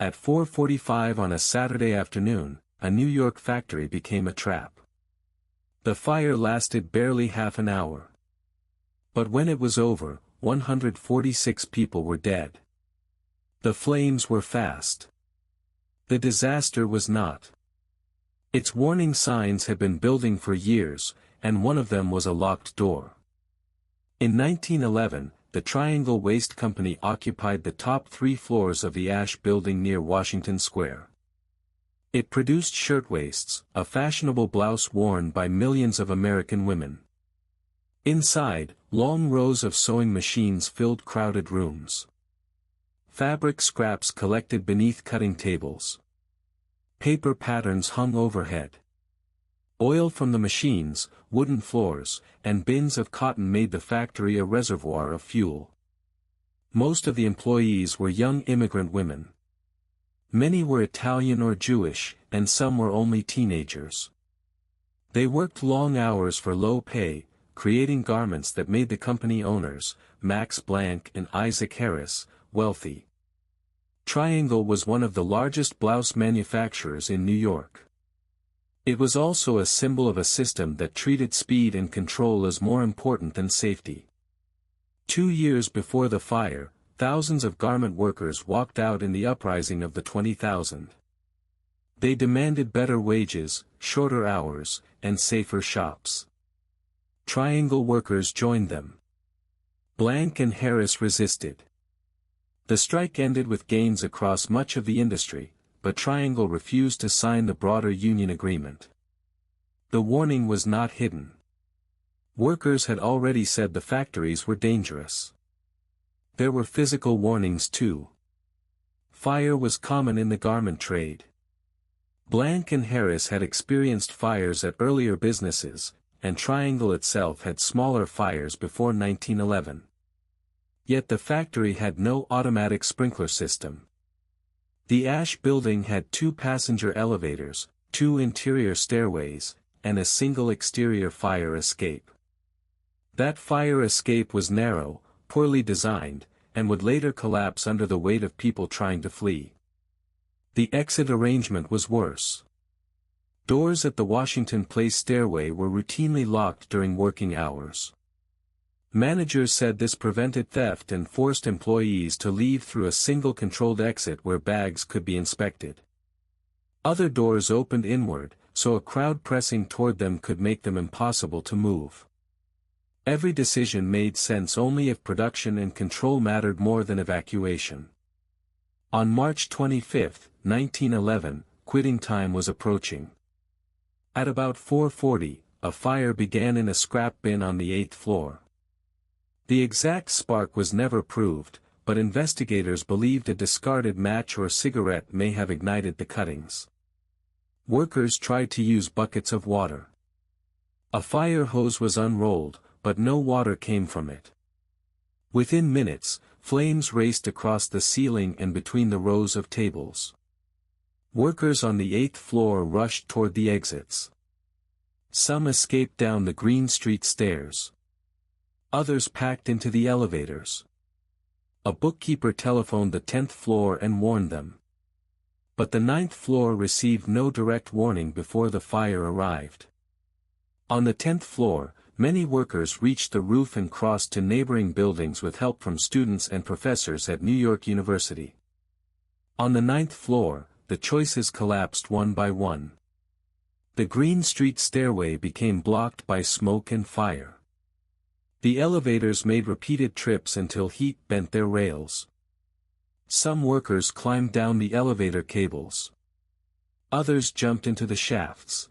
At 4:45 on a Saturday afternoon, a New York factory became a trap. The fire lasted barely half an hour. But when it was over, 146 people were dead. The flames were fast. The disaster was not. Its warning signs had been building for years, and one of them was a locked door. In 1911, the Triangle Waste Company occupied the top 3 floors of the Ash Building near Washington Square. It produced shirtwaists, a fashionable blouse worn by millions of American women. Inside, long rows of sewing machines filled crowded rooms. Fabric scraps collected beneath cutting tables. Paper patterns hung overhead. Oil from the machines, wooden floors, and bins of cotton made the factory a reservoir of fuel. Most of the employees were young immigrant women. Many were Italian or Jewish, and some were only teenagers. They worked long hours for low pay, creating garments that made the company owners, Max Blank and Isaac Harris, wealthy. Triangle was one of the largest blouse manufacturers in New York. It was also a symbol of a system that treated speed and control as more important than safety. 2 years before the fire, thousands of garment workers walked out in the uprising of the 20,000. They demanded better wages, shorter hours, and safer shops. Triangle workers joined them. Blank and Harris resisted. The strike ended with gains across much of the industry, but Triangle refused to sign the broader union agreement. The warning was not hidden. Workers had already said the factories were dangerous. There were physical warnings too. Fire was common in the garment trade. Blank and Harris had experienced fires at earlier businesses, and Triangle itself had smaller fires before 1911. Yet the factory had no automatic sprinkler system. The Ash Building had 2 passenger elevators, 2 interior stairways, and a single exterior fire escape. That fire escape was narrow, poorly designed, and would later collapse under the weight of people trying to flee. The exit arrangement was worse. Doors at the Washington Place stairway were routinely locked during working hours. Managers said this prevented theft and forced employees to leave through a single controlled exit where bags could be inspected. Other doors opened inward, so a crowd pressing toward them could make them impossible to move. Every decision made sense only if production and control mattered more than evacuation. On March 25, 1911, quitting time was approaching. At about 4:40, a fire began in a scrap bin on the 8th floor. The exact spark was never proved, but investigators believed a discarded match or cigarette may have ignited the cuttings. Workers tried to use buckets of water. A fire hose was unrolled, but no water came from it. Within minutes, flames raced across the ceiling and between the rows of tables. Workers on the 8th floor rushed toward the exits. Some escaped down the Green Street stairs. Others packed into the elevators. A bookkeeper telephoned the 10th floor and warned them. But the 9th floor received no direct warning before the fire arrived. On the 10th floor, many workers reached the roof and crossed to neighboring buildings with help from students and professors at New York University. On the 9th floor, the choices collapsed one by one. The Green Street stairway became blocked by smoke and fire. The elevators made repeated trips until heat bent their rails. Some workers climbed down the elevator cables. Others jumped into the shafts.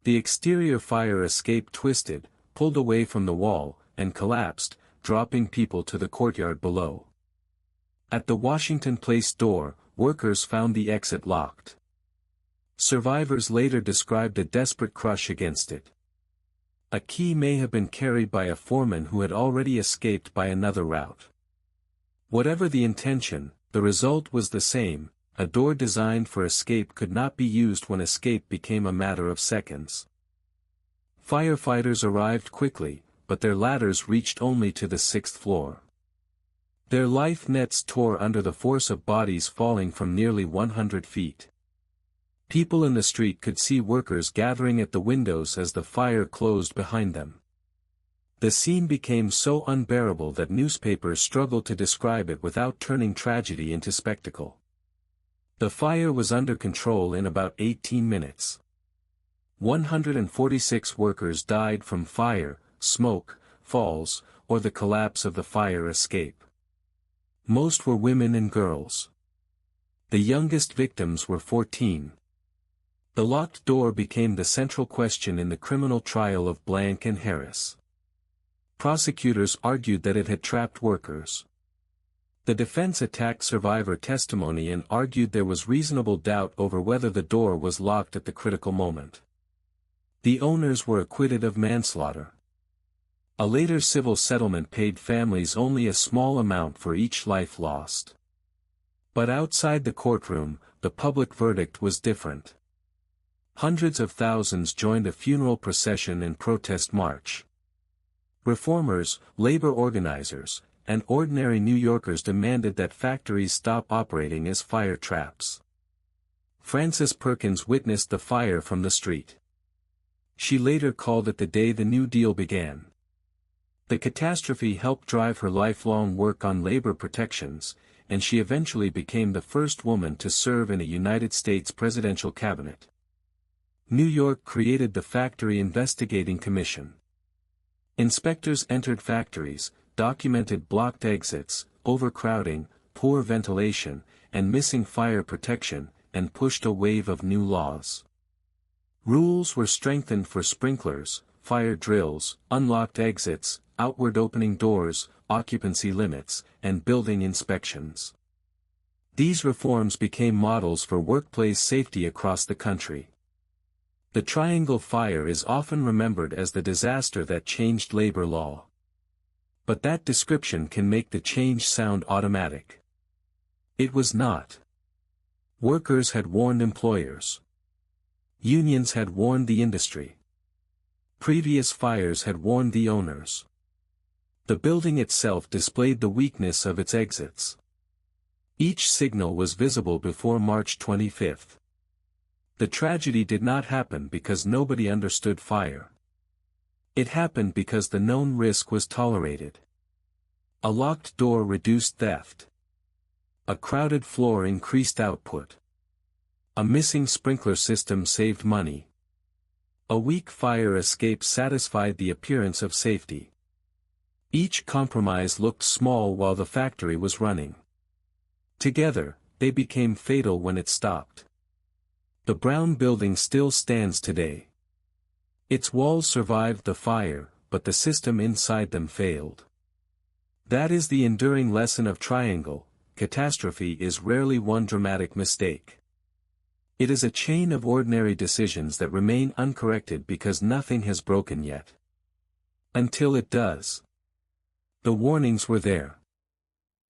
The exterior fire escape twisted, pulled away from the wall, and collapsed, dropping people to the courtyard below. At the Washington Place door, workers found the exit locked. Survivors later described a desperate crush against it. A key may have been carried by a foreman who had already escaped by another route. Whatever the intention, the result was the same: a door designed for escape could not be used when escape became a matter of seconds. Firefighters arrived quickly, but their ladders reached only to the 6th floor. Their life nets tore under the force of bodies falling from nearly 100 feet. People in the street could see workers gathering at the windows as the fire closed behind them. The scene became so unbearable that newspapers struggled to describe it without turning tragedy into spectacle. The fire was under control in about 18 minutes. 146 workers died from fire, smoke, falls, or the collapse of the fire escape. Most were women and girls. The youngest victims were 14. The locked door became the central question in the criminal trial of Blank and Harris. Prosecutors argued that it had trapped workers. The defense attacked survivor testimony and argued there was reasonable doubt over whether the door was locked at the critical moment. The owners were acquitted of manslaughter. A later civil settlement paid families only a small amount for each life lost. But outside the courtroom, the public verdict was different. Hundreds of thousands joined a funeral procession and protest march. Reformers, labor organizers, and ordinary New Yorkers demanded that factories stop operating as fire traps. Frances Perkins witnessed the fire from the street. She later called it the day the New Deal began. The catastrophe helped drive her lifelong work on labor protections, and she eventually became the first woman to serve in a United States presidential cabinet. New York created the Factory Investigating Commission. Inspectors entered factories, documented blocked exits, overcrowding, poor ventilation, and missing fire protection, and pushed a wave of new laws. Rules were strengthened for sprinklers, fire drills, unlocked exits, outward opening doors, occupancy limits, and building inspections. These reforms became models for workplace safety across the country. The Triangle Fire is often remembered as the disaster that changed labor law. But that description can make the change sound automatic. It was not. Workers had warned employers. Unions had warned the industry. Previous fires had warned the owners. The building itself displayed the weakness of its exits. Each signal was visible before March 25. The tragedy did not happen because nobody understood fire. It happened because the known risk was tolerated. A locked door reduced theft. A crowded floor increased output. A missing sprinkler system saved money. A weak fire escape satisfied the appearance of safety. Each compromise looked small while the factory was running. Together, they became fatal when it stopped. The brown building still stands today. Its walls survived the fire, but the system inside them failed. That is the enduring lesson of Triangle. Catastrophe is rarely one dramatic mistake. It is a chain of ordinary decisions that remain uncorrected because nothing has broken yet. Until it does. The warnings were there.